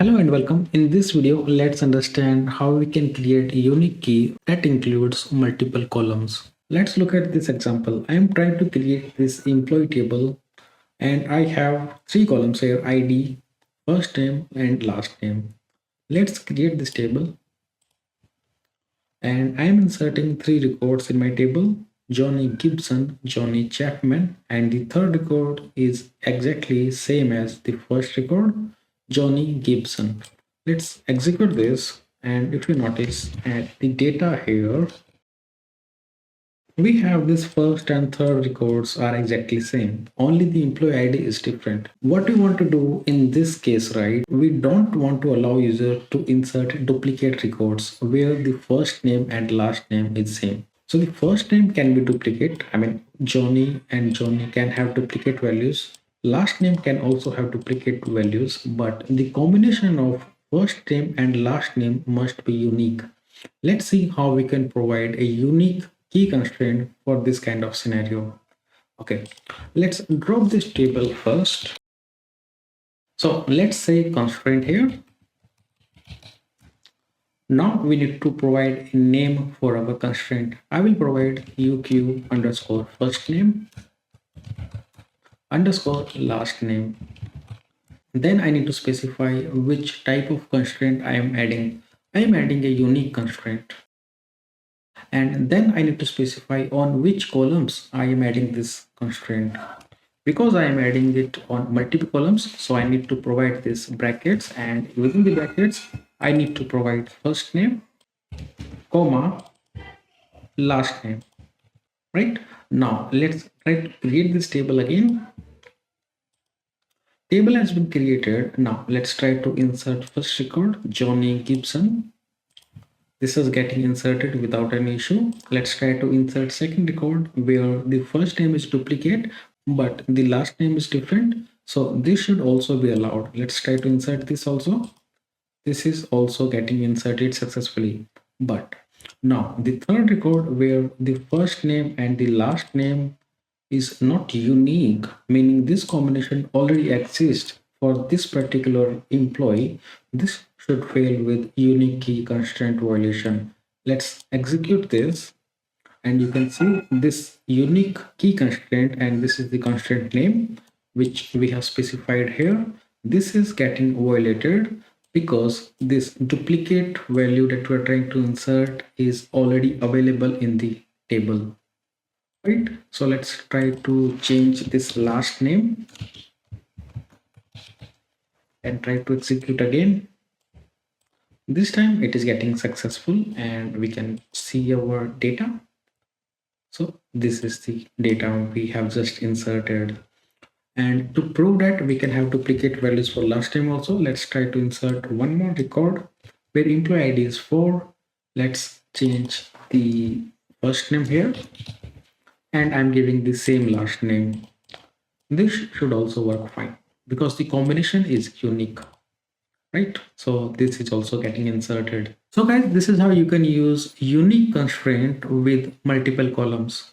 Hello and welcome. In this video, let's understand how we can create a unique key that includes multiple columns. Let's look at this example. I am trying to create this employee table and I have three columns here: ID, first name and last name. Let's create this table and I am inserting three records in my table: Johnny Gibson, Johnny Chapman, and the third record is exactly same as the first record, Johnny Gibson. Let's execute this, and if you notice at the data here, we have this first and third records are exactly same. Only the employee ID is different. What we want to do in this case, right? We don't want to allow user to insert duplicate records where the first name and last name is same. So the first name can be duplicate. I mean, Johnny and Johnny can have duplicate values. Last name can also have duplicate values, but the combination of first name and last name must be unique. Let's see how we can provide a unique key constraint for this kind of scenario. Okay, let's drop this table first. So let's say constraint here. Now we need to provide a name for our constraint. I will provide UQ underscore first name underscore last name. Then I need to specify which type of constraint I am adding. I am adding a unique constraint. And then I need to specify on which columns I am adding this constraint. Because I am adding it on multiple columns, so I need to provide this brackets, and within the brackets, I need to provide first name, comma, last name, right? Now let's try to create this table again. Table has been created. Now let's try to insert first record, Johnny Gibson. This is getting inserted without any issue. Let's try to insert second record where the first name is duplicate, but the last name is different. So this should also be allowed. Let's try to insert this also. This is also getting inserted successfully. But now the third record where the first name and the last name is not unique, meaning this combination already exists for this particular employee, this should fail with unique key constraint violation. Let's execute this and you can see this unique key constraint, and this is the constraint name which we have specified here. This is getting violated because this duplicate value that we're trying to insert is already available in the table. Right, so let's try to change this last name and try to execute again. This time it is getting successful and we can see our data. So this is the data we have just inserted, and to prove that we can have duplicate values for last name also, let's try to insert one more record where employee ID is 4. Let's change the first name here and I'm giving the same last name. This should also work fine because the combination is unique, right? So this is also getting inserted. So guys, this is how you can use unique constraint with multiple columns.